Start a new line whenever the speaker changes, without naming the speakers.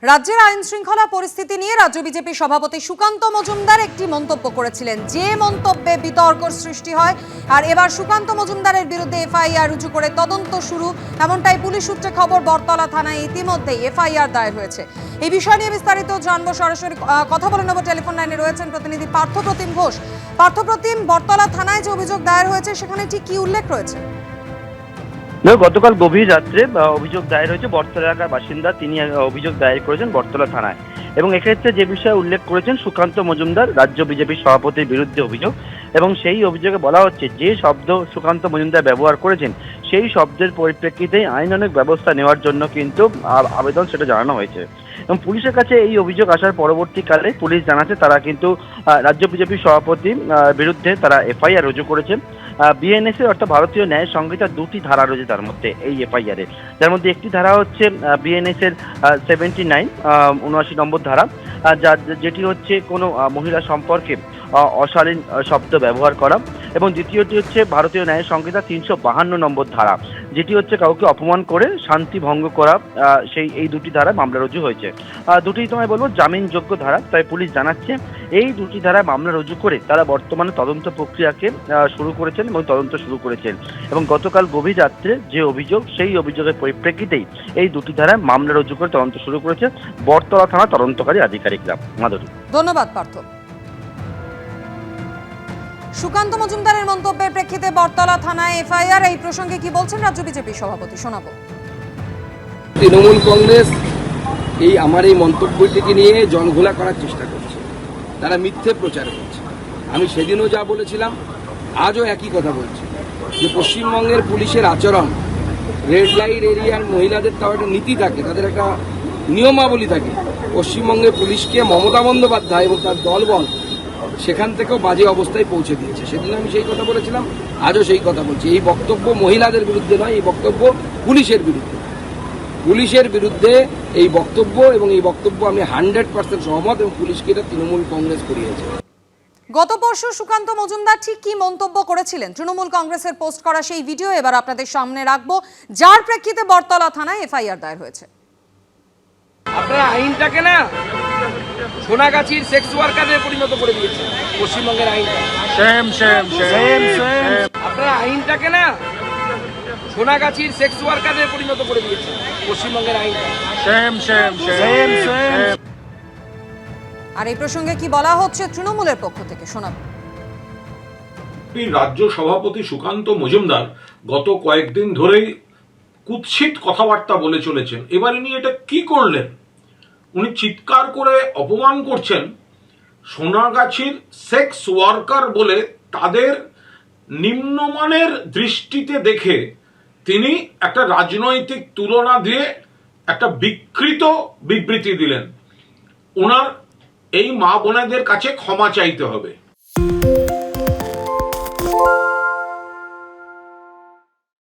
রাজ্যের আইন শৃঙ্খলা পরিস্থিতি নিয়ে রাজ্য বিজেপি সভাপতি সুকান্ত মজুমদার একটি মন্তব্য করেছিলেন, যে মন্তব্যে বিতর্ক সৃষ্টি হয়। আর এবার সুকান্ত মজুমদারের বিরুদ্ধে এফআইআর রুজু করে তদন্ত শুরু, এমনটাই পুলিশ সূত্রে খবর। বটতলা থানায় ইতিমধ্যেই এফআইআর দায়ের হয়েছে। এই বিষয় নিয়ে বিস্তারিত জানবো, সরাসরি কথা বলে নেব। টেলিফোন লাইনে রয়েছেন প্রতিনিধি পার্থপ্রতিম ঘোষ। পার্থপ্রতিম, বটতলা থানায় যে অভিযোগ দায়ের হয়েছে সেখানে ঠিক কি উল্লেখ রয়েছে?
গতকাল গভীর রাত্রে অভিযোগ দায়ের হয়েছে। বটতলা এলাকার বাসিন্দা তিনি অভিযোগ দায়ের করেছেন বটতলা থানায়, এবং এক্ষেত্রে যে বিষয়ে উল্লেখ করেছেন সুকান্ত মজুমদার রাজ্য বিজেপি সভাপতির বিরুদ্ধে অভিযোগ, এবং সেই অভিযোগে বলা হচ্ছে যে শব্দ সুকান্ত মজুমদার ব্যবহার করেছেন সেই শব্দের পরিপ্রেক্ষিতে আইনানুগ ব্যবস্থা নেওয়ার জন্য কিন্তু আবেদন সেটা জানানো হয়েছে। এবং পুলিশের কাছে এই অভিযোগ আসার পরবর্তীকালে পুলিশ জানাচ্ছে তারা কিন্তু রাজ্য বিজেপি সভাপতি বিরুদ্ধে তারা এফআইআর রুজু করেছেন। বিএনএস এর অর্থাৎ ভারতীয় ন্যায় সংহিতার দুটি ধারা রয়েছে তার মধ্যে এই এফআইআর এর, যার মধ্যে একটি ধারা হচ্ছে বিএনএস এর 79 নম্বর ধারা, যেটি হচ্ছে কোনো মহিলা সম্পর্কে অশালীন শব্দ ব্যবহার করা, এবং দ্বিতীয়টি হচ্ছে ভারতীয় ন্যায় সংহিতা 352 নম্বর ধারা, যেটি হচ্ছে কাউকে অপমান করে শান্তি ভঙ্গ করা। এই দুটি ধারায় মামলা রুজু হয়েছে। দুটি তোমায় বলবো জামিনযোগ্য ধারা, তাই পুলিশ জানাচ্ছে এই দুটি ধারায় মামলা রুজু করে তারা বর্তমানে তদন্ত প্রক্রিয়াকে শুরু করেছেন এবং তদন্ত শুরু করেছেন। এবং গতকাল গভীর রাত্রে যে অভিযোগ, সেই অভিযোগের পরিপ্রেক্ষিতেই এই দুটি ধারায় মামলা রুজু করে তদন্ত শুরু করেছে বটতলা থানা তদন্তকারী আধিকারিকরা। মাধুরী,
ধন্যবাদ পার্থ। সুকান্ত মজুমদারের মন্তব্যের প্রেক্ষিতে বটতলা থানায় এফআইআর, এই প্রসঙ্গে কি বলছেন রাজ্য বিজেপি সভাপতি, শোনাবো।
তৃণমূল কংগ্রেস আমার এই মন্তব্যটিকে নিয়ে জনঘোলা করার চেষ্টা করছে, তারা মিথ্যে প্রচার করছে। আমি সেদিনও যা বলেছিলাম আজও একই কথা বলছি, যে পশ্চিমবঙ্গের পুলিশের আচরণ, রেড লাইট এরিয়ার মহিলাদের তাও একটা নীতি থাকে, তাদের একটা নিয়মাবলী থাকে। পশ্চিমবঙ্গের পুলিশকে মমতা বন্দ্যোপাধ্যায় এবং তার দলবল সেখান থেকেও বাজে অবস্থায় পৌঁছে দিয়েছে। সেদিন আমি সেই কথা বলেছিলাম, আজও সেই কথা বলছি। এই বক্তব্য মহিলাদের বিরুদ্ধে নয়, এই বক্তব্য পুলিশের বিরুদ্ধে। পুলিশের বিরুদ্ধে এই বক্তব্য, এবং এই বক্তব্য আমি 100% সহমত, এবং পুলিশকে এটা তৃণমূল কংগ্রেস করিয়েছে।
গত পরশু সুকান্ত মজুমদার ঠিক কি মন্তব্য করেছিলেন, তৃণমূল কংগ্রেসের পোস্ট করা সেই ভিডিও এবার আপনাদের সামনে রাখবো, যার প্রেক্ষিতে বটতলা থানায় এফআইআর দায়ের হয়েছে।
আপনারা আইনটাকে না সোনাগাছির সেক্স ওয়ার্কারদের পরিণত করে দিয়েছেন, পশ্চিমবঙ্গের আইনটা। আপনারা আইনটাকে না সোনাগাছির সেক্স ওয়ার্কারদের পরিণত করে দিয়েছেন, পশ্চিমবঙ্গের আইনটা।
আর এই প্রসঙ্গে কি বলা হচ্ছে তৃণমূলের পক্ষ থেকে, শোনাবো।
রাজ্য সভাপতি সুকান্ত মজুমদার গত কয়েকদিন ধরেই কুৎসিত কথাবার্তা বলে চলেছেন। এবারে নিয়ে এটা কি করলেন? উনি চিৎকার করে অপমান করছেন সোনাগাছির সেক্স ওয়ার্কার বলে, তাদের নিম্নমানের দৃষ্টিতে দেখে তিনি একটা রাজনৈতিক তুলনা দিয়ে একটা বিকৃত বিবৃতি দিলেন। ওনার এই মা বোনেদের কাছে ক্ষমা চাইতে হবে।